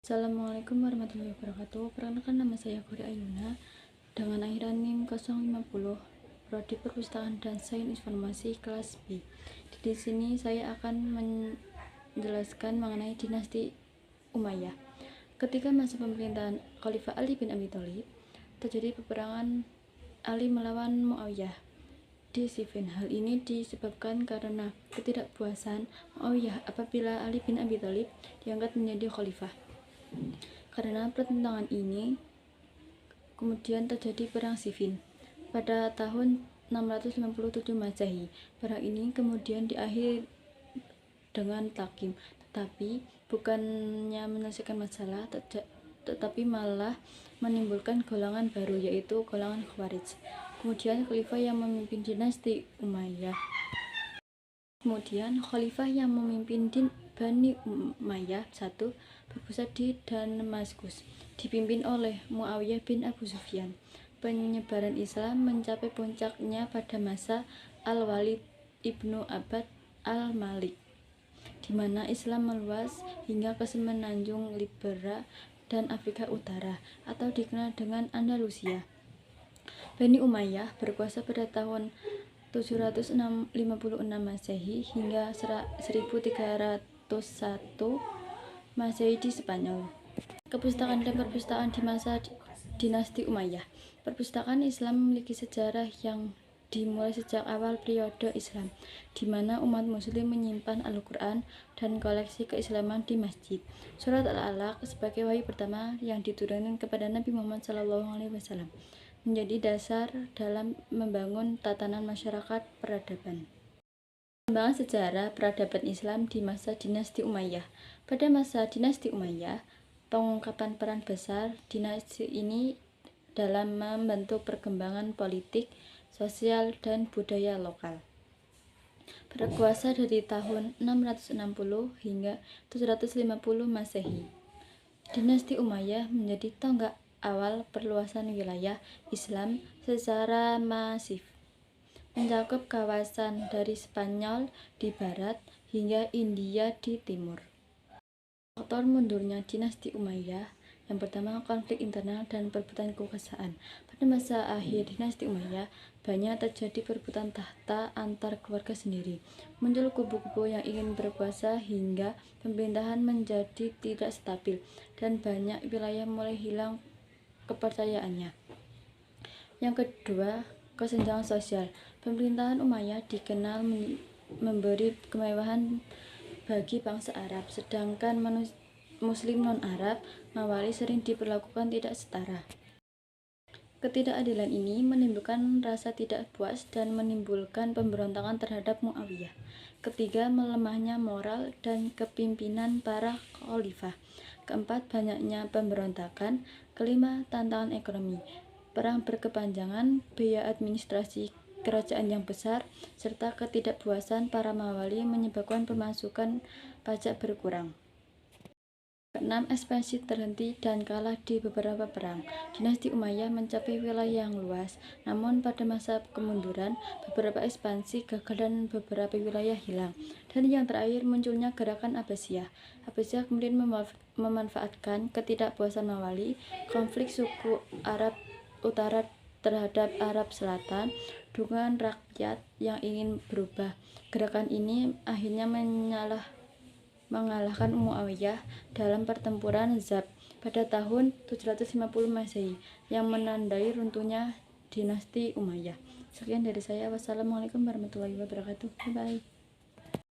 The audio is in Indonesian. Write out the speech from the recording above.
Assalamualaikum warahmatullahi wabarakatuh. Perkenalkan, nama saya Gori Ayuna dengan akhiran NIM 050, Prodi Perpustakaan dan Sains Informasi kelas B. Di sini saya akan menjelaskan mengenai dinasti Umayyah. Ketika masa pemerintahan Khalifah Ali bin Abi Thalib, terjadi peperangan Ali melawan Muawiyah di Siffin. Hal ini disebabkan karena ketidakpuasan Muawiyah apabila Ali bin Abi Thalib diangkat menjadi khalifah. Karena pertentangan ini, kemudian terjadi perang Siffin pada tahun 657 Masehi. Perang ini kemudian diakhiri dengan takim, tetapi bukannya menyelesaikan masalah, tetapi malah menimbulkan golongan baru, yaitu golongan Khawarij. Kemudian khalifah yang memimpin dinasti Umayyah Bani Umayyah I berpusat di Damaskus, dipimpin oleh Muawiyah bin Abu Sufyan. Penyebaran Islam mencapai puncaknya pada masa Al-Walid ibnu Abad al-Malik, di mana Islam meluas hingga ke semenanjung Liberia dan Afrika Utara, atau dikenal dengan Andalusia. Bani Umayyah berkuasa pada tahun 756 Masehi hingga 1301 Masehi di Spanyol. Kepustakaan dan perpustakaan di masa dinasti Umayyah. Perpustakaan Islam memiliki sejarah yang dimulai sejak awal periode Islam, di mana umat muslim menyimpan Al-Quran dan koleksi keislaman di masjid. Surat Al-Alaq sebagai wahyu pertama yang diturunkan kepada Nabi Muhammad SAW menjadi dasar dalam membangun tatanan masyarakat peradaban. Perkembangan sejarah peradaban Islam di masa dinasti Umayyah. Pada masa dinasti Umayyah, pengungkapan peran besar dinasti ini dalam membentuk perkembangan politik, sosial, dan budaya lokal. Berkuasa dari tahun 660 hingga 750 Masehi. Dinasti Umayyah menjadi tonggak awal perluasan wilayah Islam secara masif, mencakup kawasan dari Spanyol di barat hingga India di timur. Faktor mundurnya dinasti Umayyah: yang pertama, konflik internal dan perebutan kekuasaan. Pada masa akhir dinasti Umayyah, banyak terjadi perebutan tahta antar keluarga sendiri. Muncul kubu-kubu yang ingin berkuasa hingga pemerintahan menjadi tidak stabil dan banyak wilayah mulai hilang kepercayaannya. Yang kedua, kesenjangan sosial. Pemerintahan Umayyah dikenal memberi kemewahan bagi bangsa Arab, sedangkan Muslim non-Arab Mawali sering diperlakukan tidak setara. Ketidakadilan ini menimbulkan rasa tidak puas dan menimbulkan pemberontakan terhadap Muawiyah. Ketiga, melemahnya moral dan kepimpinan para khalifah. Keempat, banyaknya pemberontakan. Kelima, tantangan ekonomi, perang berkepanjangan, biaya administrasi kerajaan yang besar, serta ketidakpuasan para mawali menyebabkan pemasukan pajak berkurang. Keenam, ekspansi terhenti dan kalah di beberapa perang. Dinasti Umayyah mencapai wilayah yang luas, namun pada masa kemunduran, beberapa ekspansi gagal dan beberapa wilayah hilang. Dan yang terakhir, munculnya gerakan Abbasiyah. Abbasiyah kemudian memanfaatkan ketidakpuasan Mawali, konflik suku Arab Utara terhadap Arab Selatan, dukungan rakyat yang ingin berubah. Gerakan ini akhirnya mengalahkan Muawiyah dalam pertempuran Zab pada tahun 750 Masehi yang menandai runtuhnya dinasti Umayyah. Sekian dari saya. Wassalamualaikum warahmatullahi wabarakatuh. Bye.